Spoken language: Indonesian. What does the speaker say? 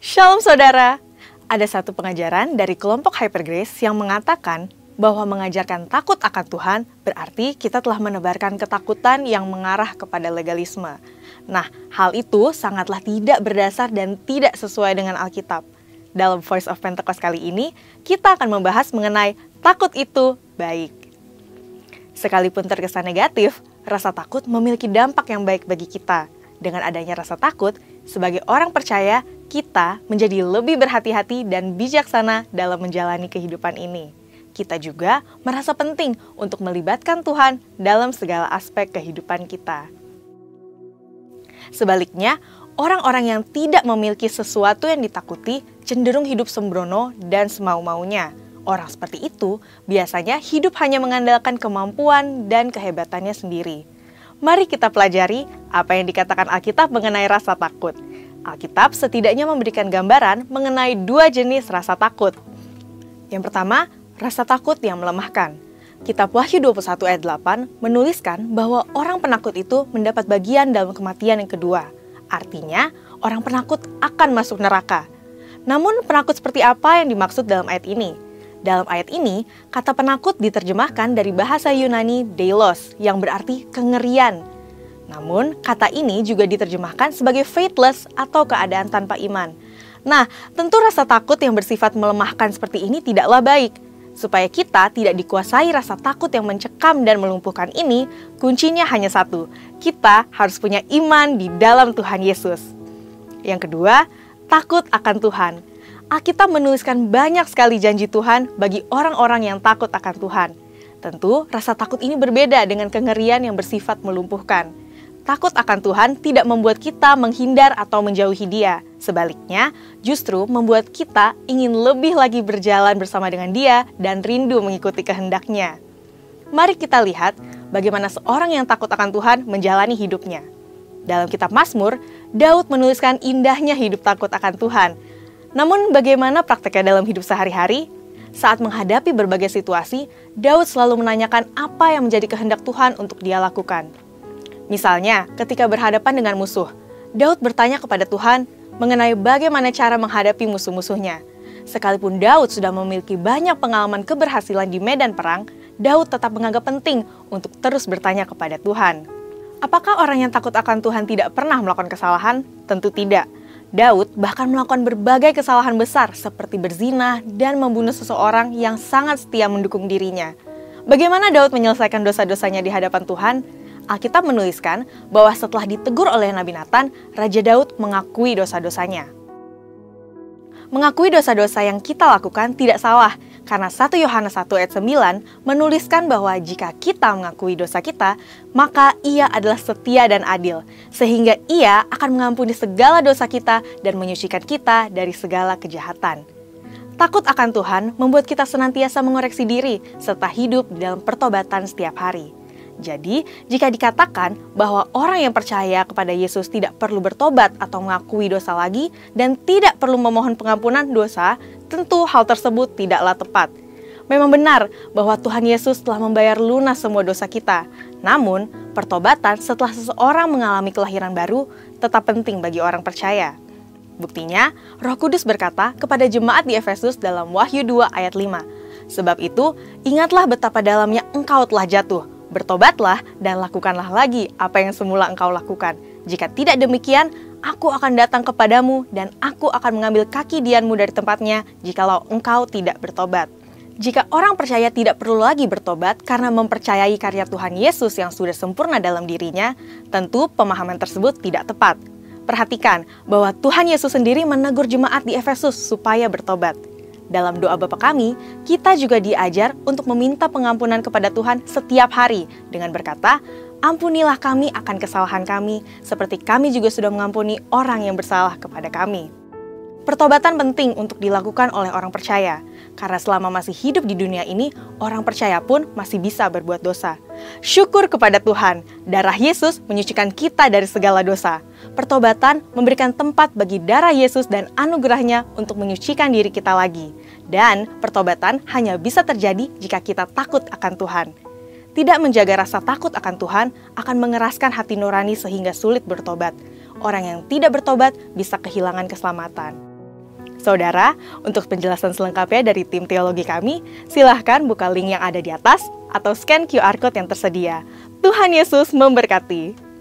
Shalom saudara, ada satu pengajaran dari kelompok Hypergrace yang mengatakan bahwa mengajarkan takut akan Tuhan berarti kita telah menebarkan ketakutan yang mengarah kepada legalisme. Nah, hal itu sangatlah tidak berdasar dan tidak sesuai dengan Alkitab. Dalam Voice of Pentecost kali ini, kita akan membahas mengenai takut itu baik. Sekalipun terkesan negatif, rasa takut memiliki dampak yang baik bagi kita. Dengan adanya rasa takut, sebagai orang percaya, kita menjadi lebih berhati-hati dan bijaksana dalam menjalani kehidupan ini. Kita juga merasa penting untuk melibatkan Tuhan dalam segala aspek kehidupan kita. Sebaliknya, orang-orang yang tidak memiliki sesuatu yang ditakuti cenderung hidup sembrono dan semau-maunya. Orang seperti itu biasanya hidup hanya mengandalkan kemampuan dan kehebatannya sendiri. Mari kita pelajari apa yang dikatakan Alkitab mengenai rasa takut. Alkitab setidaknya memberikan gambaran mengenai dua jenis rasa takut. Yang pertama, rasa takut yang melemahkan. Kitab Wahyu 21 ayat 8 menuliskan bahwa orang penakut itu mendapat bagian dalam kematian yang kedua. Artinya, orang penakut akan masuk neraka. Namun, penakut seperti apa yang dimaksud dalam ayat ini? Dalam ayat ini, kata penakut diterjemahkan dari bahasa Yunani deilos, yang berarti kengerian. Namun, kata ini juga diterjemahkan sebagai faithless atau keadaan tanpa iman. Nah, tentu rasa takut yang bersifat melemahkan seperti ini tidaklah baik. Supaya kita tidak dikuasai rasa takut yang mencekam dan melumpuhkan ini, kuncinya hanya satu. Kita harus punya iman di dalam Tuhan Yesus. Yang kedua, takut akan Tuhan. Alkitab menuliskan banyak sekali janji Tuhan bagi orang-orang yang takut akan Tuhan. Tentu, rasa takut ini berbeda dengan kengerian yang bersifat melumpuhkan. Takut akan Tuhan tidak membuat kita menghindar atau menjauhi Dia. Sebaliknya, justru membuat kita ingin lebih lagi berjalan bersama dengan Dia dan rindu mengikuti kehendak-Nya. Mari kita lihat bagaimana seorang yang takut akan Tuhan menjalani hidupnya. Dalam kitab Mazmur, Daud menuliskan indahnya hidup takut akan Tuhan. Namun bagaimana prakteknya dalam hidup sehari-hari? Saat menghadapi berbagai situasi, Daud selalu menanyakan apa yang menjadi kehendak Tuhan untuk dia lakukan. Misalnya, ketika berhadapan dengan musuh, Daud bertanya kepada Tuhan mengenai bagaimana cara menghadapi musuh-musuhnya. Sekalipun Daud sudah memiliki banyak pengalaman keberhasilan di medan perang, Daud tetap menganggap penting untuk terus bertanya kepada Tuhan. Apakah orang yang takut akan Tuhan tidak pernah melakukan kesalahan? Tentu tidak. Daud bahkan melakukan berbagai kesalahan besar seperti berzina dan membunuh seseorang yang sangat setia mendukung dirinya. Bagaimana Daud menyelesaikan dosa-dosanya di hadapan Tuhan? Alkitab menuliskan bahwa setelah ditegur oleh Nabi Nathan, Raja Daud mengakui dosa-dosanya. Mengakui dosa-dosa yang kita lakukan tidak salah, karena 1 Yohanes 1 ayat 9 menuliskan bahwa jika kita mengakui dosa kita, maka Ia adalah setia dan adil, sehingga Ia akan mengampuni segala dosa kita dan menyucikan kita dari segala kejahatan. Takut akan Tuhan membuat kita senantiasa mengoreksi diri, serta hidup di dalam pertobatan setiap hari. Jadi, jika dikatakan bahwa orang yang percaya kepada Yesus tidak perlu bertobat atau mengakui dosa lagi dan tidak perlu memohon pengampunan dosa, tentu hal tersebut tidaklah tepat. Memang benar bahwa Tuhan Yesus telah membayar lunas semua dosa kita. Namun, pertobatan setelah seseorang mengalami kelahiran baru tetap penting bagi orang percaya. Buktinya, Roh Kudus berkata kepada jemaat di Efesus dalam Wahyu 2 ayat 5, "Sebab itu, ingatlah betapa dalamnya engkau telah jatuh. Bertobatlah dan lakukanlah lagi apa yang semula engkau lakukan. Jika tidak demikian, aku akan datang kepadamu dan aku akan mengambil kaki dianmu dari tempatnya jikalau engkau tidak bertobat." Jika orang percaya tidak perlu lagi bertobat karena mempercayai karya Tuhan Yesus yang sudah sempurna dalam dirinya, tentu pemahaman tersebut tidak tepat. Perhatikan bahwa Tuhan Yesus sendiri menegur jemaat di Efesus supaya bertobat. Dalam doa Bapa kami, kita juga diajar untuk meminta pengampunan kepada Tuhan setiap hari dengan berkata, "Ampunilah kami akan kesalahan kami, seperti kami juga sudah mengampuni orang yang bersalah kepada kami." Pertobatan penting untuk dilakukan oleh orang percaya, karena selama masih hidup di dunia ini, orang percaya pun masih bisa berbuat dosa. Syukur kepada Tuhan, darah Yesus menyucikan kita dari segala dosa. Pertobatan memberikan tempat bagi darah Yesus dan anugerahnya untuk menyucikan diri kita lagi. Dan pertobatan hanya bisa terjadi jika kita takut akan Tuhan. Tidak menjaga rasa takut akan Tuhan akan mengeraskan hati nurani sehingga sulit bertobat. Orang yang tidak bertobat bisa kehilangan keselamatan. Saudara, untuk penjelasan selengkapnya dari tim teologi kami, silahkan buka link yang ada di atas atau scan QR Code yang tersedia. Tuhan Yesus memberkati.